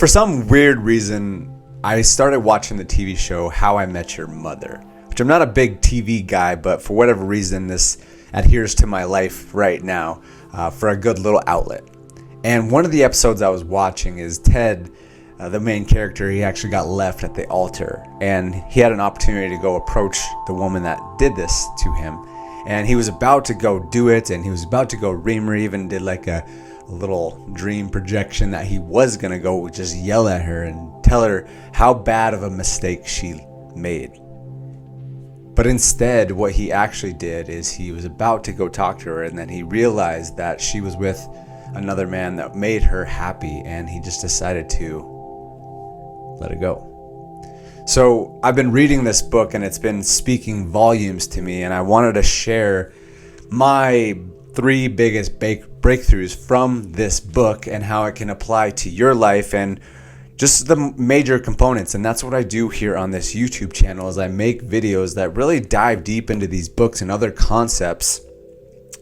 For some weird reason, I started watching the TV show How I Met Your Mother, which I'm not a big TV guy, but for whatever reason, this adheres to my life right now for a good little outlet. And one of the episodes I was watching is Ted, the main character. He actually got left at the altar, and he had an opportunity to go approach the woman that did this to him. And he was about to go do it, and he was about to go ream her, even did like a little dream projection that he was going to go just yell at her and tell her how bad of a mistake she made. But instead, what he actually did is he was about to go talk to her, and then he realized that she was with another man that made her happy, and he just decided to let it go. So I've been reading this book, and it's been speaking volumes to me, and I wanted to share my 3 biggest breakthroughs from this book and how it can apply to your life and just the major components. And that's what I do here on this YouTube channel, is I make videos that really dive deep into these books and other concepts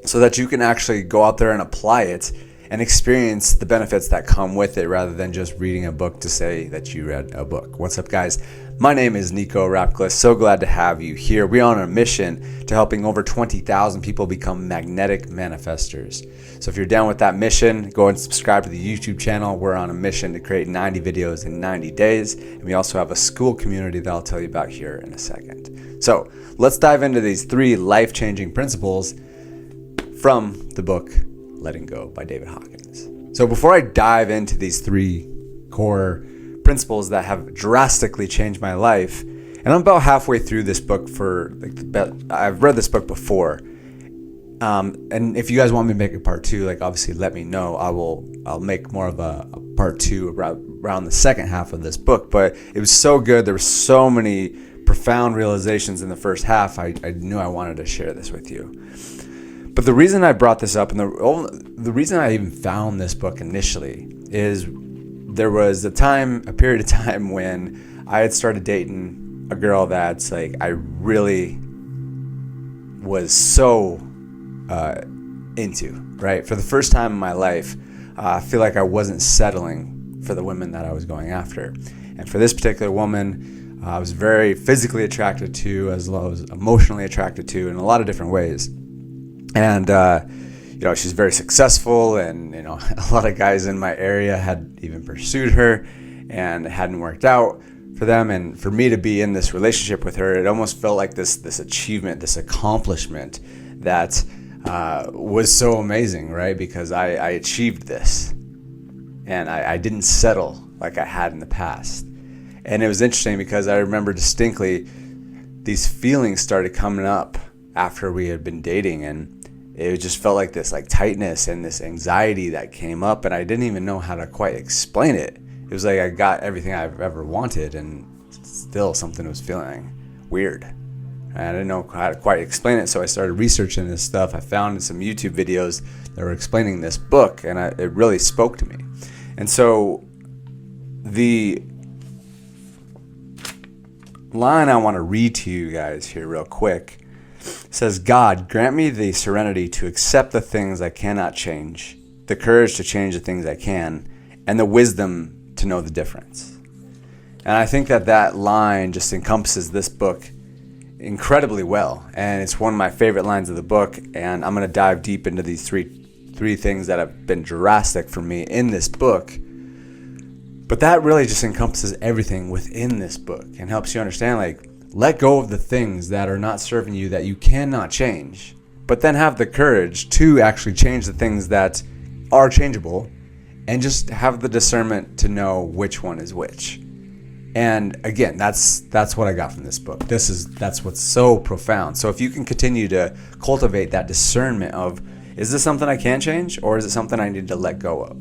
so that you can actually go out there and apply it and experience the benefits that come with it, rather than just reading a book to say that you read a book. What's up, guys? My name is Nico Rapklis. So glad to have you here. We're on a mission to helping over 20,000 people become magnetic manifestors. So if you're down with that mission, go and subscribe to the YouTube channel. We're on a mission to create 90 videos in 90 days. And we also have a Skool Community that I'll tell you about here in a second. So let's dive into these 3 life-changing principles from the book Letting Go by David Hawkins. So before I dive into these 3 core principles that have drastically changed my life, and I'm about halfway through this book I've read this book before, and if you guys want me to make a part 2, obviously let me know. I'll make more of a part 2 around the second half of this book. But it was so good. There were so many profound realizations in the first half. I knew I wanted to share this with you. But the reason I brought this up, and the reason I even found this book initially, is there was a period of time when I had started dating a girl that's I really was so into, right? For the first time in my life, I feel like I wasn't settling for the women that I was going after. And for this particular woman, I was very physically attracted to, as well as emotionally attracted to, in a lot of different ways. And, she's very successful, and, a lot of guys in my area had even pursued her, and it hadn't worked out for them. And for me to be in this relationship with her, it almost felt like this achievement, this accomplishment that was so amazing, right? Because I achieved this, and I didn't settle like I had in the past. And it was interesting because I remember distinctly these feelings started coming up after we had been dating, and it just felt like this tightness and this anxiety that came up, and I didn't even know how to quite explain it. It was like I got everything I've ever wanted, and still something was feeling weird. And I didn't know how to quite explain it, so I started researching this stuff. I found some YouTube videos that were explaining this book, and it really spoke to me. And so the line I want to read to you guys here real quick says, "God, grant me the serenity to accept the things I cannot change, the courage to change the things I can, and the wisdom to know the difference." And I think that line just encompasses this book incredibly well, and it's one of my favorite lines of the book. And I'm going to dive deep into these three things that have been drastic for me in this book. But that really just encompasses everything within this book and helps you understand, let go of the things that are not serving you, that you cannot change, but then have the courage to actually change the things that are changeable, and just have the discernment to know which one is which. And again, that's what I got from this book. That's what's so profound. So if you can continue to cultivate that discernment of, is this something I can change, or is it something I need to let go of?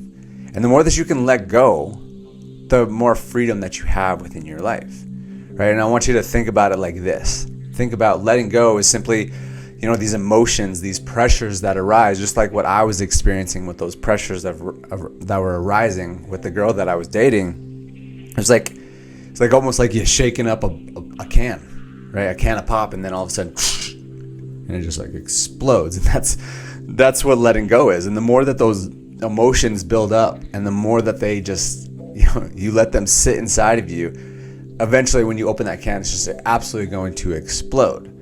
And the more that you can let go, the more freedom that you have within your life. Right? And I want you to think about it like this. Think about letting go as simply, these emotions, these pressures that arise, just like what I was experiencing with those pressures that were arising with the girl that I was dating. It's like almost like you're shaking up a can, right? A can of pop, and then all of a sudden, and it just explodes. And that's what letting go is. And the more that those emotions build up, and the more that they just you let them sit inside of you, eventually when you open that can, it's just absolutely going to explode.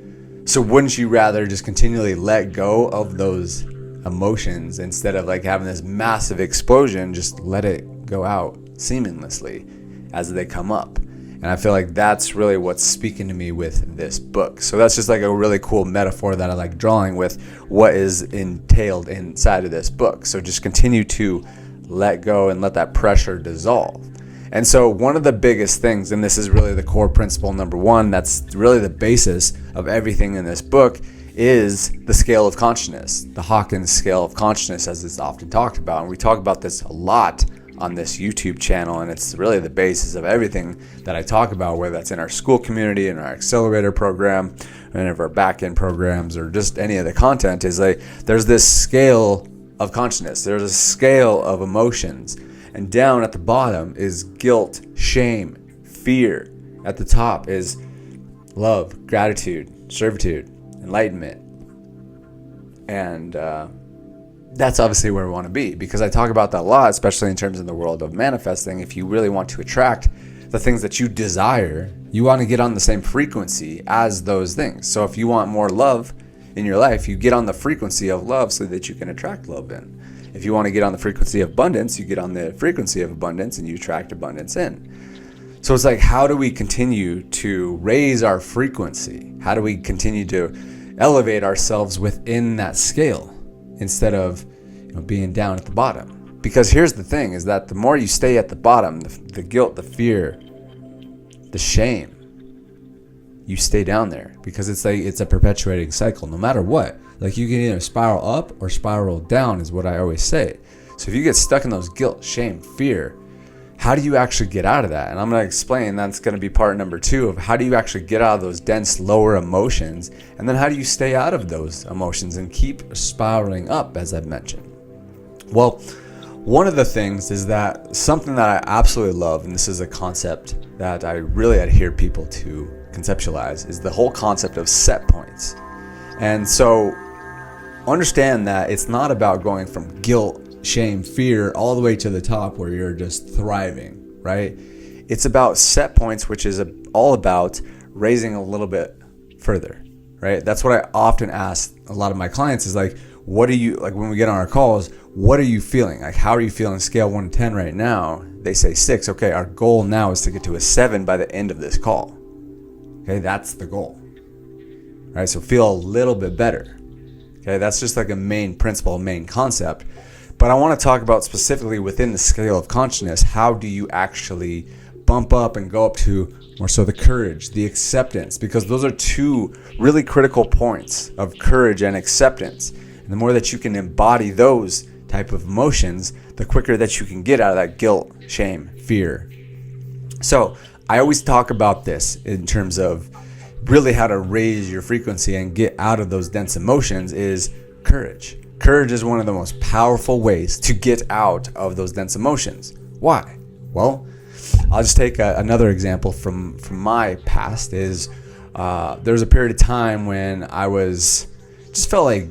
So wouldn't you rather just continually let go of those emotions instead of like having this massive explosion? Just let it go out seamlessly as they come up. And I feel like that's really what's speaking to me with this book. So that's just like a really cool metaphor that I like drawing with what is entailed inside of this book. So just continue to let go and let that pressure dissolve. And so one of the biggest things, and this is really the core principle number one, that's really the basis of everything in this book, is the scale of consciousness, the Hawkins scale of consciousness, as it's often talked about. And we talk about this a lot on this YouTube channel, and it's really the basis of everything that I talk about, whether that's in our Skool Community, in our accelerator program, any of our back-end programs, or just any of the content. Is like there's this scale of consciousness, there's a scale of emotions, and down at the bottom is guilt, shame, fear. At the top is love, gratitude, servitude, enlightenment. And that's obviously where we want to be, because I talk about that a lot, especially in terms of the world of manifesting. If you really want to attract the things that you desire, you want to get on the same frequency as those things. So if you want more love in your life, you get on the frequency of love so that you can attract love in. If you want to get on the frequency of abundance, you get on the frequency of abundance and you attract abundance in. So it's like, how do we continue to raise our frequency? How do we continue to elevate ourselves within that scale instead of being down at the bottom? Because here's the thing, is that the more you stay at the bottom, the guilt, the fear, the shame, you stay down there, because it's a perpetuating cycle no matter what. Like you can either spiral up or spiral down is what I always say. So if you get stuck in those guilt, shame, fear, how do you actually get out of that? And I'm going to explain, that's going to be part number 2 of how do you actually get out of those dense lower emotions, and then how do you stay out of those emotions and keep spiraling up, as I've mentioned. Well, one of the things is that something that I absolutely love, and this is a concept that I really adhere people to conceptualize, is the whole concept of set points. And so understand that it's not about going from guilt, shame, fear, all the way to the top where you're just thriving, right? It's about set points, which is all about raising a little bit further, right? That's what I often ask a lot of my clients is like, what are you, like when we get on our calls, what are you feeling? Like, how are you feeling scale 1 to 10 right now? They say 6. Okay, our goal now is to get to a 7 by the end of this call. Okay, that's the goal. All right, so feel a little bit better. Okay, that's just like a main principle, main concept. But I want to talk about specifically within the scale of consciousness, how do you actually bump up and go up to more so the courage, the acceptance, because those are 2 really critical points of courage and acceptance. And the more that you can embody those type of emotions, the quicker that you can get out of that guilt, shame, fear. So I always talk about this in terms of really how to raise your frequency and get out of those dense emotions is courage. Courage is one of the most powerful ways to get out of those dense emotions. Why? Well, I'll just take another example from my past. Is there was a period of time when I just felt like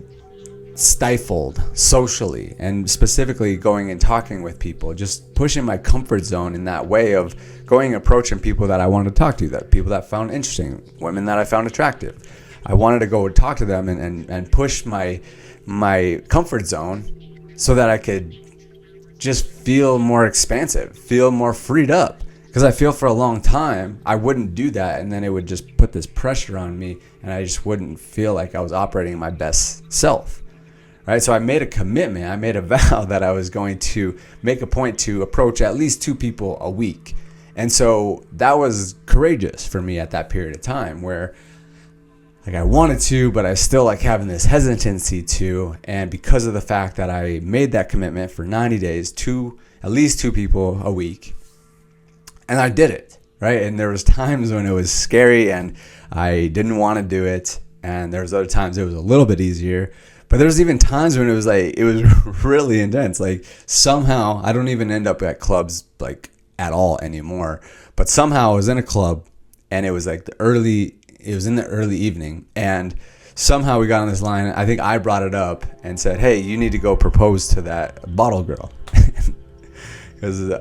stifled socially, and specifically going and talking with people, just pushing my comfort zone in that way of going approaching people that I wanted to talk to, that people that I found interesting, women that I found attractive. I wanted to go and talk to them and push my comfort zone so that I could just feel more expansive, feel more freed up. Because I feel for a long time I wouldn't do that, and then it would just put this pressure on me, and I just wouldn't feel like I was operating my best self. Right? So I made a commitment, I made a vow that I was going to make a point to approach at least 2 people a week. And so that was courageous for me at that period of time, where like I wanted to, but I still like having this hesitancy to. And because of the fact that I made that commitment for 90 days to at least 2 people a week, and I did it, right? And there was times when it was scary and I didn't want to do it, and there was other times it was a little bit easier. But there's even times when it was really intense. Like somehow I don't even end up at clubs like at all anymore. But somehow I was in a club, and it was like it was in the early evening, and somehow we got on this line. I think I brought it up and said, hey, you need to go propose to that bottle girl. Because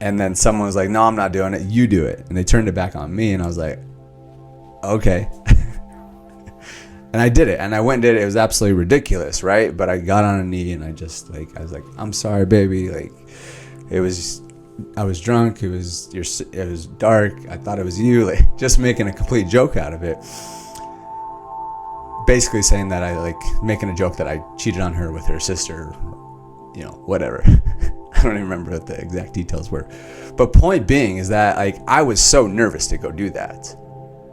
And then someone was like, no, I'm not doing it. You do it. And they turned it back on me. And I was like, okay. And I did it. And I went and did it. It was absolutely ridiculous, right? But I got on a knee and I was like, I'm sorry, baby. Like, I was drunk. It was dark. I thought it was you. Like, just making a complete joke out of it. Basically saying that making a joke that I cheated on her with her sister, whatever. I don't even remember what the exact details were. But point being is that I was so nervous to go do that.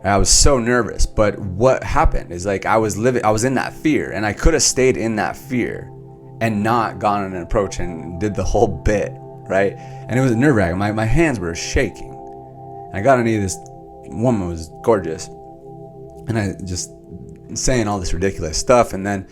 I was so nervous. But what happened is I was in that fear, and I could have stayed in that fear and not gone on an approach and did the whole bit, right? And it was nerve-wracking. My hands were shaking. And I got on knee. This woman was gorgeous. And I just saying all this ridiculous stuff, and then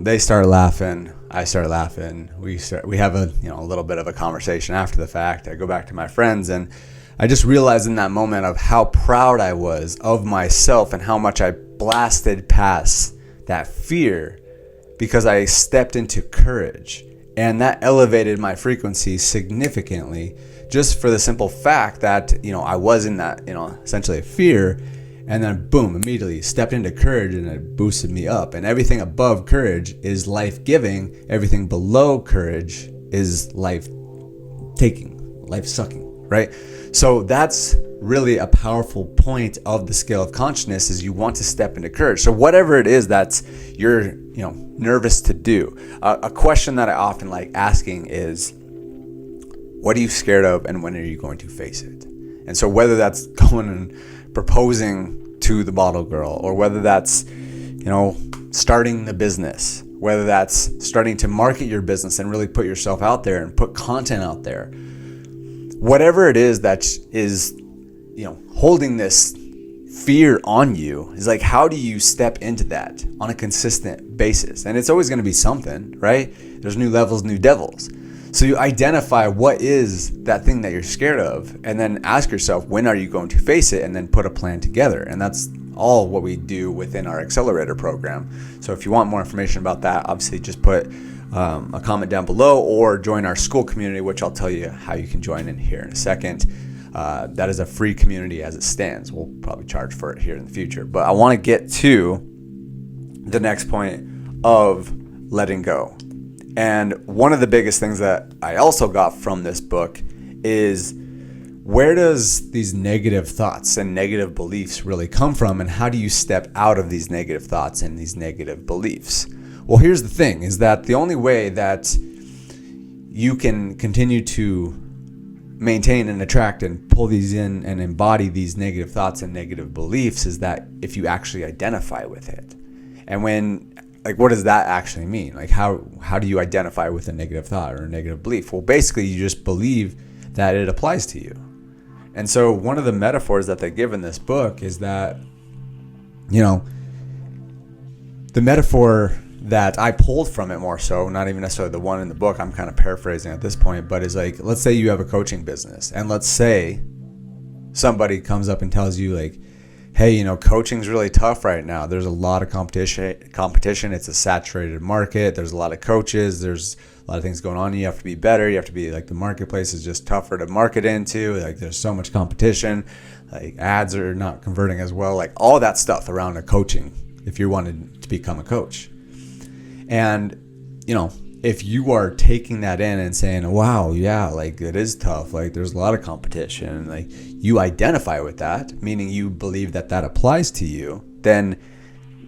they started laughing. I started laughing. We have a little bit of a conversation after the fact. I go back to my friends, and I just realized in that moment of how proud I was of myself and how much I blasted past that fear because I stepped into courage, and that elevated my frequency significantly, just for the simple fact that I was in that essentially fear. And then boom, immediately stepped into courage, and it boosted me up. And everything above courage is life-giving. Everything below courage is life-taking, life-sucking, right? So that's really a powerful point of the scale of consciousness, is you want to step into courage. So whatever it is that you're nervous to do, a question that I often like asking is, what are you scared of, and when are you going to face it? And so whether that's going and proposing to the bottle girl, or whether that's starting the business, whether that's starting to market your business and really put yourself out there and put content out there, whatever it is that is holding this fear on you, is how do you step into that on a consistent basis? And it's always going to be something, right? There's new levels, new devils. So you identify what is that thing that you're scared of, and then ask yourself, when are you going to face it, and then put a plan together. And that's all what we do within our accelerator program. So if you want more information about that, obviously just put a comment down below, or join our Skool Community, which I'll tell you how you can join in here in a second. That is a free community as it stands. We'll probably charge for it here in the future. But I want to get to the next point of letting go. And one of the biggest things that I also got from this book is, where does these negative thoughts and negative beliefs really come from, and how do you step out of these negative thoughts and these negative beliefs? Well, here's the thing, is that the only way that you can continue to maintain and attract and pull these in and embody these negative thoughts and negative beliefs is that if you actually identify with it. And what does that actually mean? How do you identify with a negative thought or a negative belief? Well, basically, you just believe that it applies to you. And so one of the metaphors that they give in this book is that, the metaphor that I pulled from it more so, not even necessarily the one in the book, I'm kind of paraphrasing at this point, but is let's say you have a coaching business, and let's say somebody comes up and tells you hey, coaching's really tough right now. There's a lot of competition. It's a saturated market. There's a lot of coaches. There's a lot of things going on. You have to be better. You have to be the marketplace is just tougher to market into. There's so much competition. Ads are not converting as well. All that stuff around a coaching, if you wanted to become a coach. And, if you are taking that in and saying, wow, yeah, it is tough. There's a lot of competition. You identify with that, meaning you believe that applies to you, then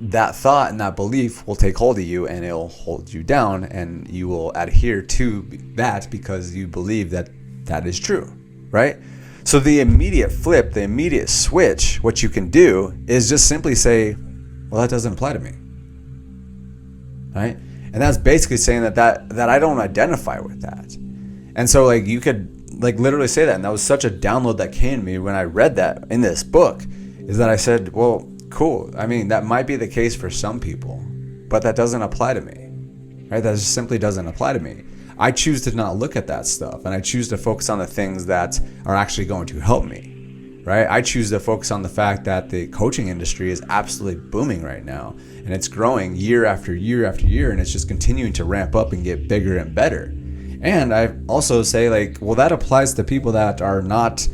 that thought and that belief will take hold of you, and it'll hold you down, and you will adhere to that because you believe that is true, right? So the immediate flip, the immediate switch, what you can do is just simply say, well, that doesn't apply to me, right? And that's basically saying that I don't identify with that. And so you could literally say that. And that was such a download that came to me when I read that in this book, is that I said, well, cool. I mean, that might be the case for some people, but that doesn't apply to me, right? That just simply doesn't apply to me. I choose to not look at that stuff, and I choose to focus on the things that are actually going to help me, right? I choose to focus on the fact that the coaching industry is absolutely booming right now, and it's growing year after year after year, and it's just continuing to ramp up and get bigger and better. And I also say, like, well, that applies to people that are not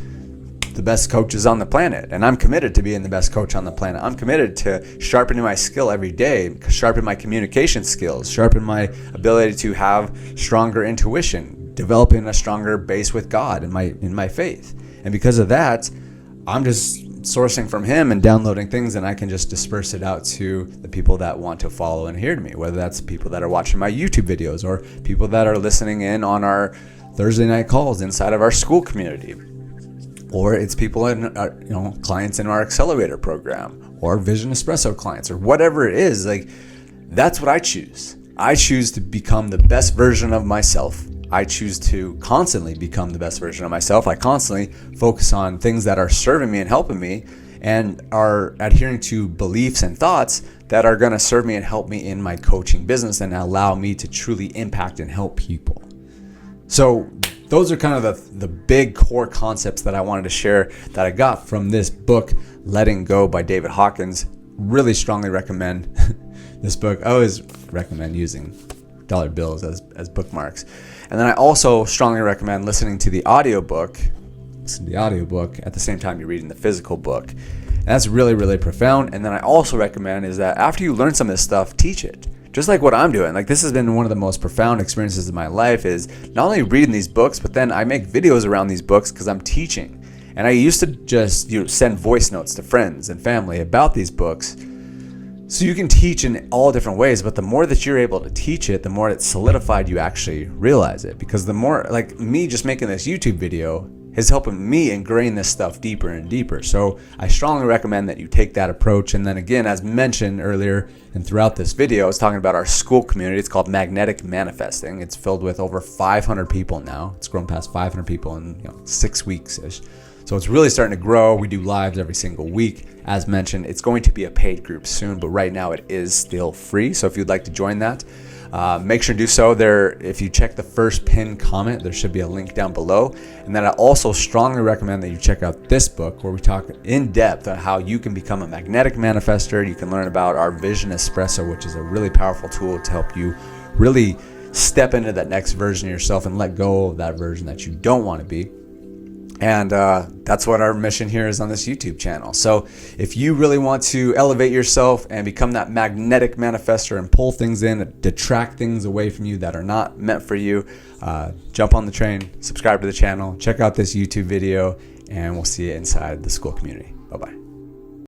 the best coaches on the planet. And I'm committed to being the best coach on the planet. I'm committed to sharpening my skill every day, sharpen my communication skills, sharpen my ability to have stronger intuition, developing a stronger base with God in my faith. And because of that, I'm just sourcing from him and downloading things, and I can just disperse it out to the people that want to follow and adhere to me, whether that's people that are watching my YouTube videos or people that are listening in on our Thursday night calls inside of our Skool Community. Or it's people in clients in our accelerator program, or Vision Espresso clients, or whatever it is. Like, that's what I choose. I choose to become the best version of myself. I choose to constantly become the best version of myself. I constantly focus on things that are serving me and helping me, and are adhering to beliefs and thoughts that are going to serve me and help me in my coaching business and allow me to truly impact and help people. So those are kind of the big core concepts that I wanted to share that I got from this book, Letting Go by David Hawkins. Really strongly recommend this book. I always recommend using dollar bills as bookmarks. And then I also strongly recommend listening to the audiobook. Listen to the audiobook at the same time you're reading the physical book. And that's really, really profound. And then I also recommend is that after you learn some of this stuff, teach it. Just like what I'm doing. Like, this has been one of the most profound experiences of my life, is not only reading these books, but then I make videos around these books because I'm teaching. And I used to just send voice notes to friends and family about these books. So you can teach in all different ways, but the more that you're able to teach it, the more it's solidified you actually realize it. Because the more, like me just making this YouTube video is helping me ingrain this stuff deeper and deeper. So I strongly recommend that you take that approach. And then again, as mentioned earlier and throughout this video, I was talking about our Skool Community. It's called Magnetic Manifesting. It's filled with over 500 people now. It's grown past 500 people in 6 weeks-ish. So it's really starting to grow. We do lives every single week. As mentioned, it's going to be a paid group soon, but right now it is still free. So if you'd like to join that, make sure to do so. There, if you check the first pinned comment, there should be a link down below. And then I also strongly recommend that you check out this book, where we talk in depth on how you can become a magnetic manifester. You can learn about our Vision Espresso, which is a really powerful tool to help you really step into that next version of yourself and let go of that version that you don't want to be. And that's what our mission here is on this YouTube channel. So if you really want to elevate yourself and become that magnetic manifester and pull things in, detract things away from you that are not meant for you, jump on the train, subscribe to the channel, check out this YouTube video, and we'll see you inside the Skool Community. Bye-bye.